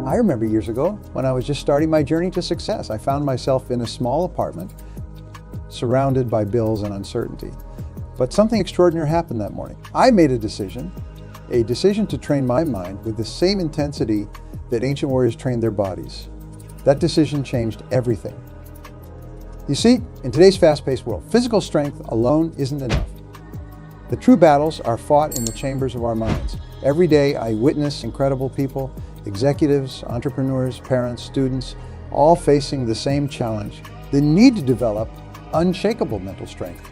I remember years ago when I was just starting my journey to success. I found myself in a small apartment, surrounded by bills and uncertainty. But something extraordinary happened that morning. I made a decision to train my mind with the same intensity that ancient warriors trained their bodies. That decision changed everything. You see, in today's fast-paced world, physical strength alone isn't enough. The true battles are fought in the chambers of our minds. Every day I witness incredible people, executives, entrepreneurs, parents, students, all facing the same challenge: the need to develop unshakable mental strength.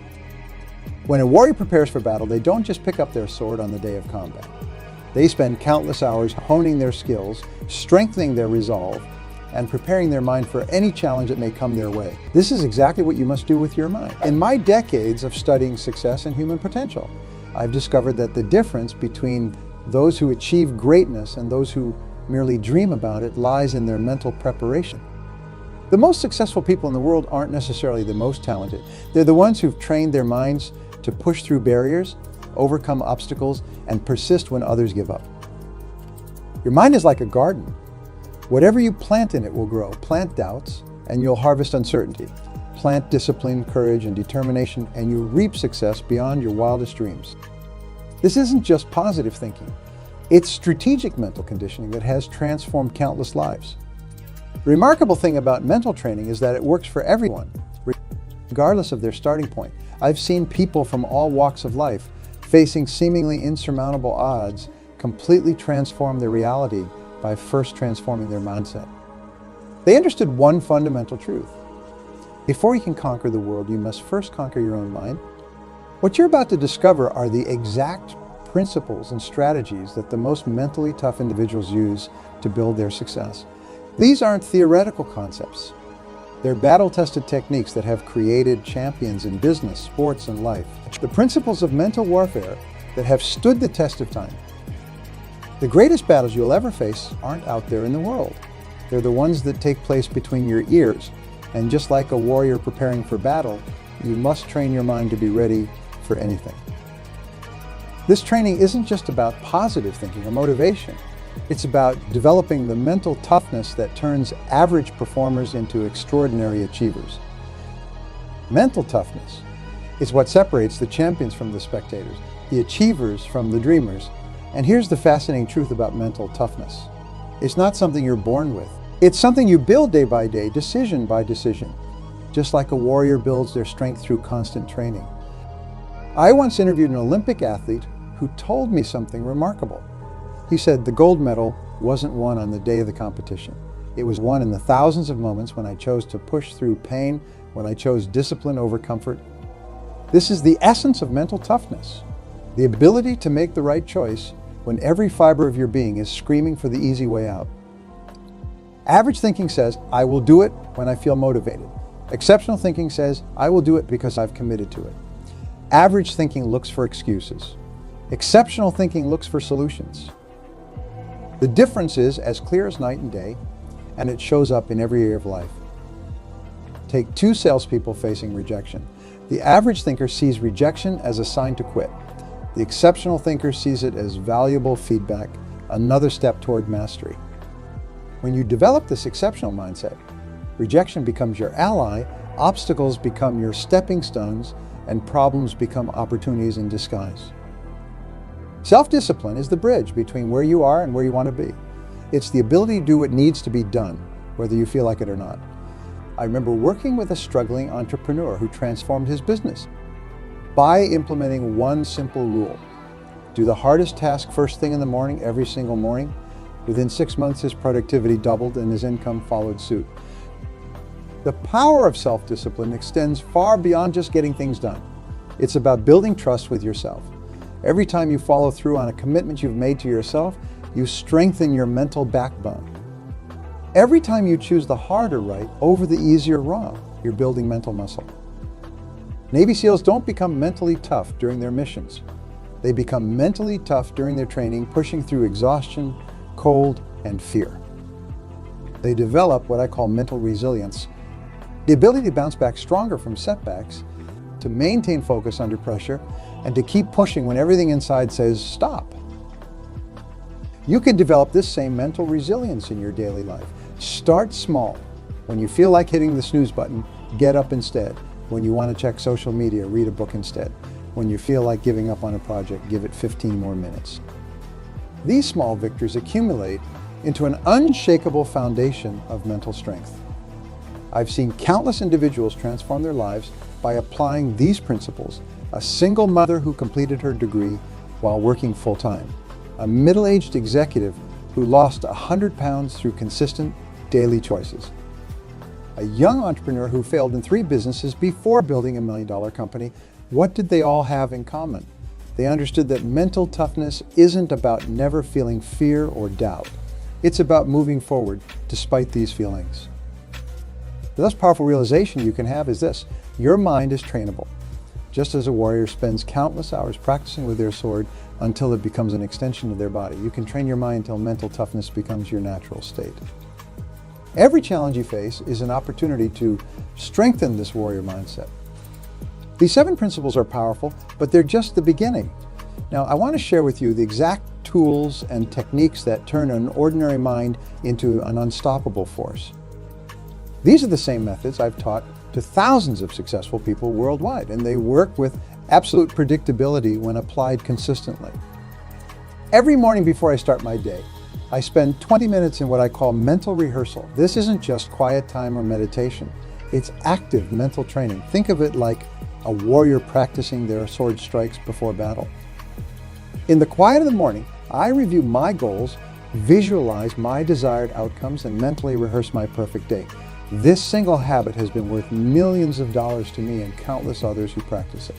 When a warrior prepares for battle, they don't just pick up their sword on the day of combat. They spend countless hours honing their skills, strengthening their resolve, and preparing their mind for any challenge that may come their way. This is exactly what you must do with your mind. In my decades of studying success and human potential, I've discovered that the difference between those who achieve greatness and those who merely dream about it lies in their mental preparation. The most successful people in the world aren't necessarily the most talented. They're the ones who've trained their minds to push through barriers, overcome obstacles, and persist when others give up. Your mind is like a garden. Whatever you plant in it will grow. Plant doubts, and you'll harvest uncertainty. Plant discipline, courage, and determination, and you reap success beyond your wildest dreams. This isn't just positive thinking. It's strategic mental conditioning that has transformed countless lives. The remarkable thing about mental training is that it works for everyone, regardless of their starting point. I've seen people from all walks of life, facing seemingly insurmountable odds, completely transform their reality by first transforming their mindset. They understood one fundamental truth. Before you can conquer the world, you must first conquer your own mind. What you're about to discover are the exact principles and strategies that the most mentally tough individuals use to build their success. These aren't theoretical concepts. They're battle-tested techniques that have created champions in business, sports, and life. The principles of mental warfare that have stood the test of time. The greatest battles you'll ever face aren't out there in the world. They're the ones that take place between your ears. And just like a warrior preparing for battle, you must train your mind to be ready for anything. This training isn't just about positive thinking or motivation. It's about developing the mental toughness that turns average performers into extraordinary achievers. Mental toughness is what separates the champions from the spectators, the achievers from the dreamers. And here's the fascinating truth about mental toughness. It's not something you're born with. It's something you build day by day, decision by decision, just like a warrior builds their strength through constant training. I once interviewed an Olympic athlete who told me something remarkable. He said the gold medal wasn't won on the day of the competition. It was won in the thousands of moments when I chose to push through pain, when I chose discipline over comfort. This is the essence of mental toughness, the ability to make the right choice when every fiber of your being is screaming for the easy way out. Average thinking says, I will do it when I feel motivated. Exceptional thinking says, I will do it because I've committed to it. Average thinking looks for excuses. Exceptional thinking looks for solutions. The difference is as clear as night and day, and it shows up in every area of life. Take two salespeople facing rejection. The average thinker sees rejection as a sign to quit. The exceptional thinker sees it as valuable feedback, another step toward mastery. When you develop this exceptional mindset, rejection becomes your ally, obstacles become your stepping stones, and problems become opportunities in disguise. Self-discipline is the bridge between where you are and where you want to be. It's the ability to do what needs to be done, whether you feel like it or not. I remember working with a struggling entrepreneur who transformed his business by implementing one simple rule. Do the hardest task first thing in the morning, every single morning. Within 6 months, his productivity doubled and his income followed suit. The power of self-discipline extends far beyond just getting things done. It's about building trust with yourself. Every time you follow through on a commitment you've made to yourself, you strengthen your mental backbone. Every time you choose the harder right over the easier wrong, you're building mental muscle. Navy SEALs don't become mentally tough during their missions. They become mentally tough during their training, pushing through exhaustion, cold, and fear. They develop what I call mental resilience, the ability to bounce back stronger from setbacks, to maintain focus under pressure, and to keep pushing when everything inside says stop. You can develop this same mental resilience in your daily life. Start small. When you feel like hitting the snooze button, get up instead. When you want to check social media, read a book instead. When you feel like giving up on a project, give it 15 more minutes. These small victories accumulate into an unshakable foundation of mental strength. I've seen countless individuals transform their lives by applying these principles. A single mother who completed her degree while working full-time. A middle-aged executive who lost 100 pounds through consistent daily choices. A young entrepreneur who failed in 3 businesses before building a $1 million company. What did they all have in common? They understood that mental toughness isn't about never feeling fear or doubt. It's about moving forward despite these feelings. The most powerful realization you can have is this: your mind is trainable. Just as a warrior spends countless hours practicing with their sword until it becomes an extension of their body, you can train your mind until mental toughness becomes your natural state. Every challenge you face is an opportunity to strengthen this warrior mindset. These 7 principles are powerful, but they're just the beginning. Now, I want to share with you the exact tools and techniques that turn an ordinary mind into an unstoppable force. These are the same methods I've taught to thousands of successful people worldwide, and they work with absolute predictability when applied consistently. Every morning before I start my day, I spend 20 minutes in what I call mental rehearsal. This isn't just quiet time or meditation. It's active mental training. Think of it like a warrior practicing their sword strikes before battle. In the quiet of the morning, I review my goals, visualize my desired outcomes, and mentally rehearse my perfect day. This single habit has been worth millions of dollars to me and countless others who practice it.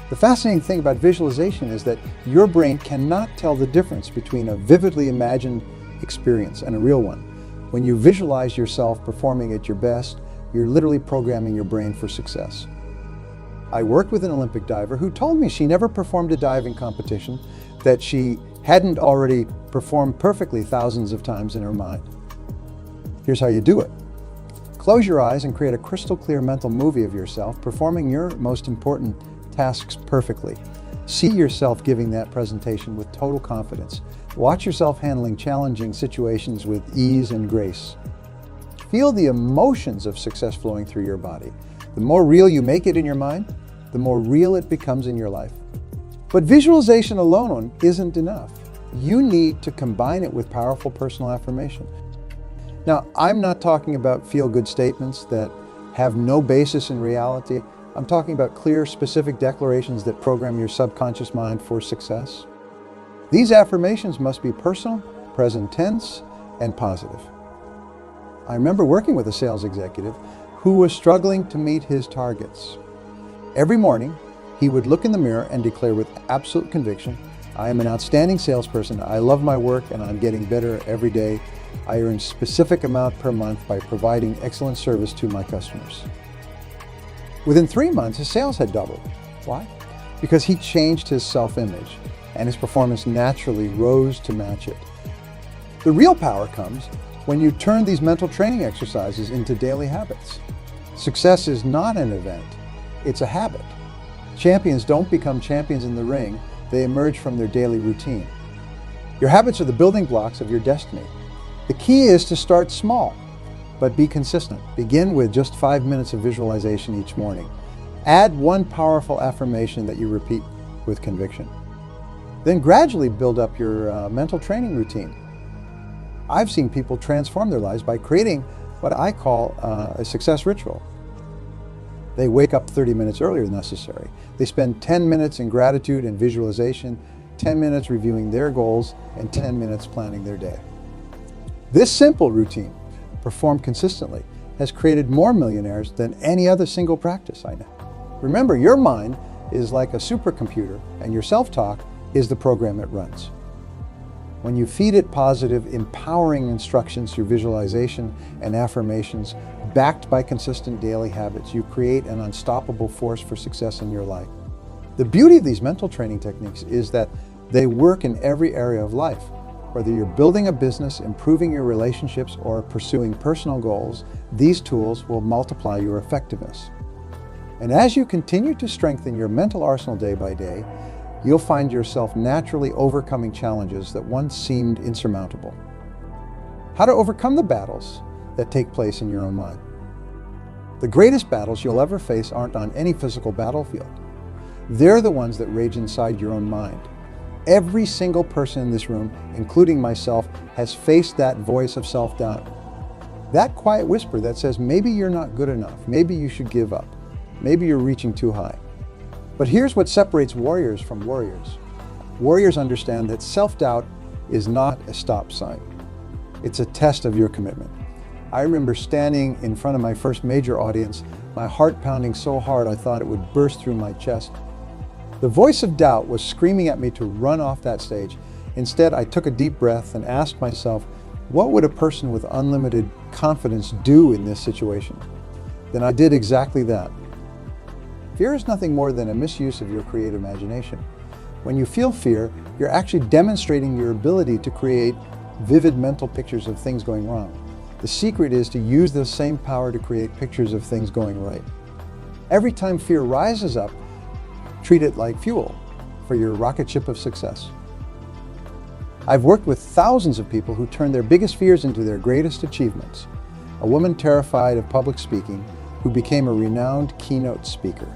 The fascinating thing about visualization is that your brain cannot tell the difference between a vividly imagined experience and a real one. When you visualize yourself performing at your best, you're literally programming your brain for success. I worked with an Olympic diver who told me she never performed a diving competition that she hadn't already performed perfectly thousands of times in her mind. Here's how you do it. Close your eyes and create a crystal clear mental movie of yourself performing your most important tasks perfectly. See yourself giving that presentation with total confidence. Watch yourself handling challenging situations with ease and grace. Feel the emotions of success flowing through your body. The more real you make it in your mind, the more real it becomes in your life. But visualization alone isn't enough. You need to combine it with powerful personal affirmation. Now, I'm not talking about feel-good statements that have no basis in reality. I'm talking about clear, specific declarations that program your subconscious mind for success. These affirmations must be personal, present tense, and positive. I remember working with a sales executive who was struggling to meet his targets. Every morning, he would look in the mirror and declare with absolute conviction, "I am an outstanding salesperson. I love my work and I'm getting better every day. I earn a specific amount per month by providing excellent service to my customers." Within 3 months, his sales had doubled. Why? Because he changed his self-image and his performance naturally rose to match it. The real power comes when you turn these mental training exercises into daily habits. Success is not an event, it's a habit. Champions don't become champions in the ring, they emerge from their daily routine. Your habits are the building blocks of your destiny. The key is to start small, but be consistent. Begin with just 5 minutes of visualization each morning. Add one powerful affirmation that you repeat with conviction. Then gradually build up your mental training routine. I've seen people transform their lives by creating what I call a success ritual. They wake up 30 minutes earlier than necessary. They spend 10 minutes in gratitude and visualization, 10 minutes reviewing their goals, and 10 minutes planning their day. This simple routine, performed consistently, has created more millionaires than any other single practice I know. Remember, your mind is like a supercomputer, and your self-talk is the program it runs. When you feed it positive, empowering instructions through visualization and affirmations, backed by consistent daily habits, you create an unstoppable force for success in your life. The beauty of these mental training techniques is that they work in every area of life. Whether you're building a business, improving your relationships, or pursuing personal goals, these tools will multiply your effectiveness. And as you continue to strengthen your mental arsenal day by day, you'll find yourself naturally overcoming challenges that once seemed insurmountable. How to overcome the battles that take place in your own mind. The greatest battles you'll ever face aren't on any physical battlefield. They're the ones that rage inside your own mind. Every single person in this room, including myself, has faced that voice of self-doubt. That quiet whisper that says, maybe you're not good enough, maybe you should give up, maybe you're reaching too high. But here's what separates warriors from warriors. Warriors understand that self-doubt is not a stop sign. It's a test of your commitment. I remember standing in front of my first major audience, my heart pounding so hard I thought it would burst through my chest. The voice of doubt was screaming at me to run off that stage. Instead, I took a deep breath and asked myself, what would a person with unlimited confidence do in this situation? Then I did exactly that. Fear is nothing more than a misuse of your creative imagination. When you feel fear, you're actually demonstrating your ability to create vivid mental pictures of things going wrong. The secret is to use this same power to create pictures of things going right. Every time fear rises up, treat it like fuel for your rocket ship of success. I've worked with thousands of people who turn their biggest fears into their greatest achievements. A woman terrified of public speaking who became a renowned keynote speaker.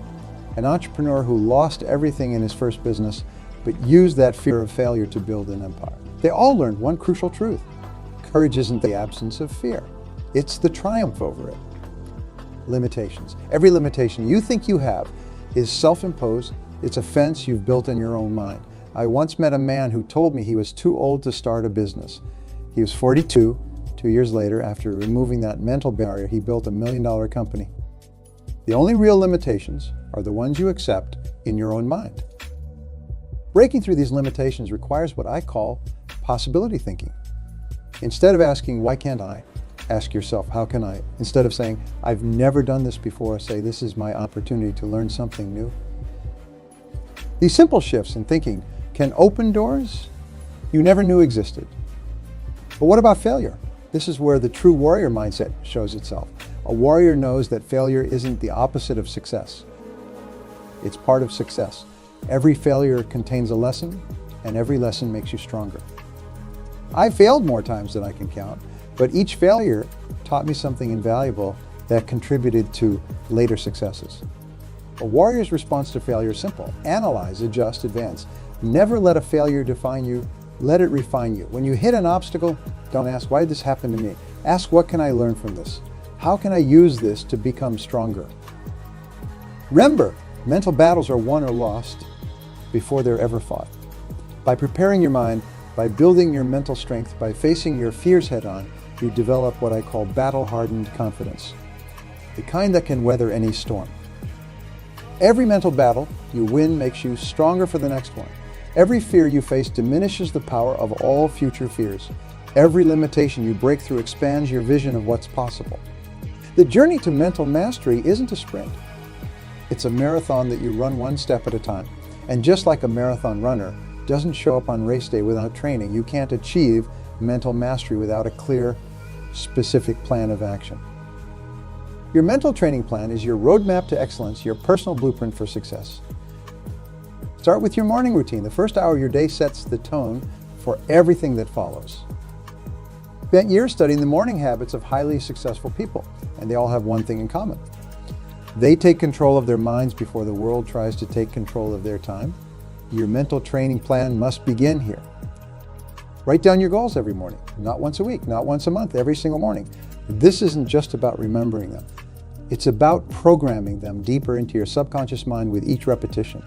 An entrepreneur who lost everything in his first business but used that fear of failure to build an empire. They all learned one crucial truth. Courage isn't the absence of fear. It's the triumph over it. Limitations. Every limitation you think you have is self-imposed. It's a fence you've built in your own mind. I once met a man who told me he was too old to start a business. He was 42. 2 years later, after removing that mental barrier, he built $1 million company. The only real limitations are the ones you accept in your own mind. Breaking through these limitations requires what I call possibility thinking. Instead of asking, why can't I? Ask yourself, how can I? Instead of saying, I've never done this before, say, this is my opportunity to learn something new. These simple shifts in thinking can open doors you never knew existed. But what about failure? This is where the true warrior mindset shows itself. A warrior knows that failure isn't the opposite of success. It's part of success. Every failure contains a lesson, and every lesson makes you stronger. I failed more times than I can count, but each failure taught me something invaluable that contributed to later successes. A warrior's response to failure is simple. Analyze, adjust, advance. Never let a failure define you. Let it refine you. When you hit an obstacle, don't ask, why did this happen to me? Ask, what can I learn from this? How can I use this to become stronger? Remember, mental battles are won or lost before they're ever fought. By preparing your mind, by building your mental strength, by facing your fears head-on, you develop what I call battle-hardened confidence, the kind that can weather any storm. Every mental battle you win makes you stronger for the next one. Every fear you face diminishes the power of all future fears. Every limitation you break through expands your vision of what's possible. The journey to mental mastery isn't a sprint. It's a marathon that you run one step at a time. And just like a marathon runner doesn't show up on race day without training, you can't achieve mental mastery without a clear, specific plan of action. Your mental training plan is your roadmap to excellence, your personal blueprint for success. Start with your morning routine. The first hour of your day sets the tone for everything that follows. Spent years studying the morning habits of highly successful people, and they all have one thing in common. They take control of their minds before the world tries to take control of their time. Your mental training plan must begin here. Write down your goals every morning, not once a week, not once a month, every single morning. This isn't just about remembering them. It's about programming them deeper into your subconscious mind with each repetition.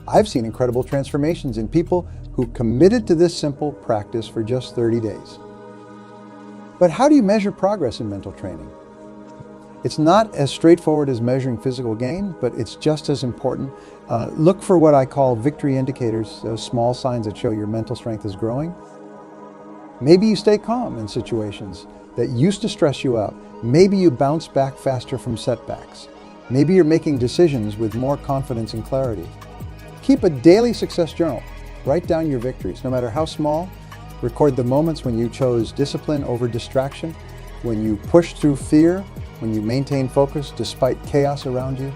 I've seen incredible transformations in people who committed to this simple practice for just 30 days. But how do you measure progress in mental training? It's not as straightforward as measuring physical gain, but it's just as important. Look for what I call victory indicators, those small signs that show your mental strength is growing. Maybe you stay calm in situations that used to stress you out. Maybe you bounce back faster from setbacks. Maybe you're making decisions with more confidence and clarity. Keep a daily success journal. Write down your victories, no matter how small. Record the moments when you chose discipline over distraction, when you pushed through fear, when you maintained focus despite chaos around you.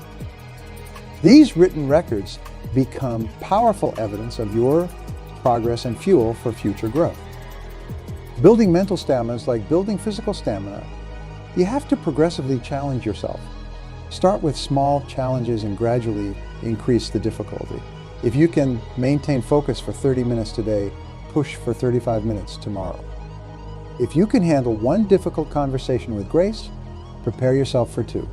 These written records become powerful evidence of your progress and fuel for future growth. Building mental stamina is like building physical stamina. You have to progressively challenge yourself. Start with small challenges and gradually increase the difficulty. If you can maintain focus for 30 minutes today, push for 35 minutes tomorrow. If you can handle one difficult conversation with grace, prepare yourself for two.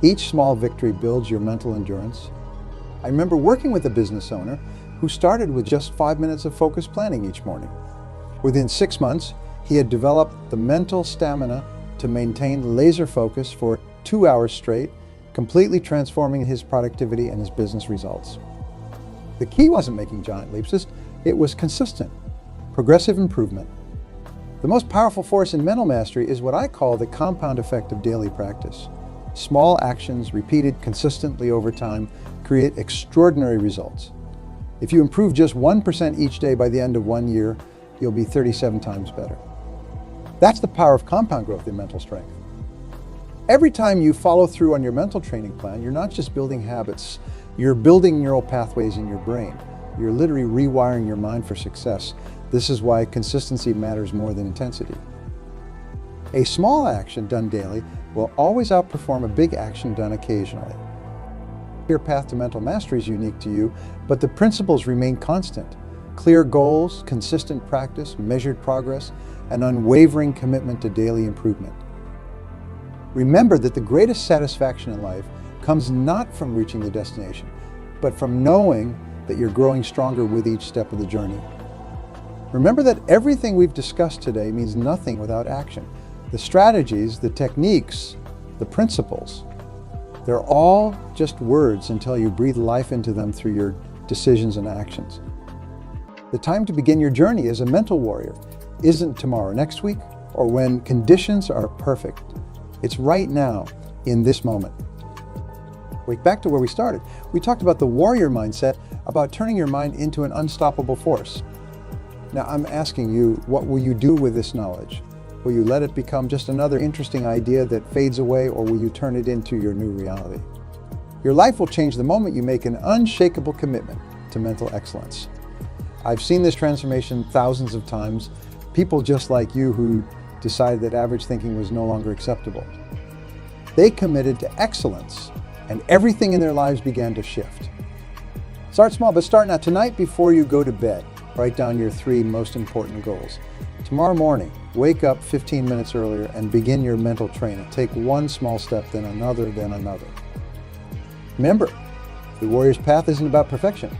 Each small victory builds your mental endurance. I remember working with a business owner who started with just 5 minutes of focused planning each morning. Within 6 months, he had developed the mental stamina to maintain laser focus for 2 hours straight, completely transforming his productivity and his business results. The key wasn't making giant leaps, it was consistent, progressive improvement. The most powerful force in mental mastery is what I call the compound effect of daily practice. Small actions repeated consistently over time create extraordinary results. If you improve just 1% each day by the end of 1 year, you'll be 37 times better. That's the power of compound growth in mental strength. Every time you follow through on your mental training plan, you're not just building habits, you're building neural pathways in your brain. You're literally rewiring your mind for success. This is why consistency matters more than intensity. A small action done daily will always outperform a big action done occasionally. Your path to mental mastery is unique to you, but the principles remain constant. Clear goals, consistent practice, measured progress, and unwavering commitment to daily improvement. Remember that the greatest satisfaction in life comes not from reaching the destination, but from knowing that you're growing stronger with each step of the journey. Remember that everything we've discussed today means nothing without action. The strategies, the techniques, the principles, they're all just words until you breathe life into them through your decisions and actions. The time to begin your journey as a mental warrior isn't tomorrow, next week, or when conditions are perfect. It's right now, in this moment. Wait, back to where we started. We talked about the warrior mindset, about turning your mind into an unstoppable force. Now I'm asking you, what will you do with this knowledge? Will you let it become just another interesting idea that fades away, or will you turn it into your new reality? Your life will change the moment you make an unshakable commitment to mental excellence. I've seen this transformation thousands of times. People just like you who decided that average thinking was no longer acceptable. They committed to excellence, and everything in their lives began to shift. Start small, but start now. Tonight, before you go to bed, write down your 3 most important goals. Tomorrow morning, wake up 15 minutes earlier and begin your mental training. Take one small step, then another, then another. Remember, the warrior's path isn't about perfection.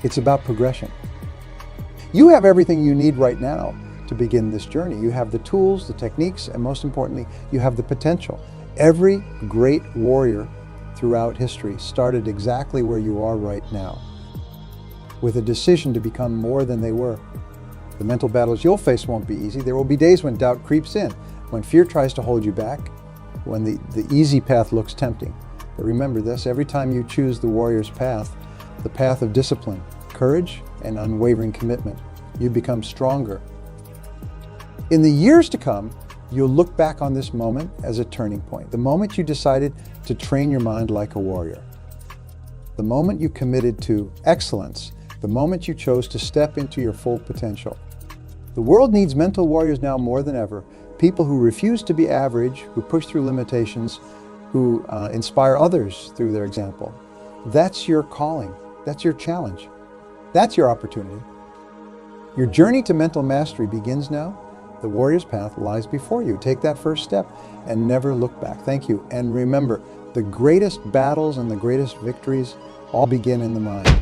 It's about progression. You have everything you need right now to begin this journey. You have the tools, the techniques, and most importantly, you have the potential. Every great warrior throughout history started exactly where you are right now, with a decision to become more than they were. The mental battles you'll face won't be easy. There will be days when doubt creeps in, when fear tries to hold you back, when the easy path looks tempting. But remember this, every time you choose the warrior's path, the path of discipline, courage, and unwavering commitment, you become stronger. In the years to come, you'll look back on this moment as a turning point, the moment you decided to train your mind like a warrior, the moment you committed to excellence, the moment you chose to step into your full potential. The world needs mental warriors now more than ever, people who refuse to be average, who push through limitations, who inspire others through their example. That's your calling, that's your challenge, that's your opportunity. Your journey to mental mastery begins now. The warrior's path lies before you. Take that first step and never look back. Thank you. And remember, the greatest battles and the greatest victories all begin in the mind.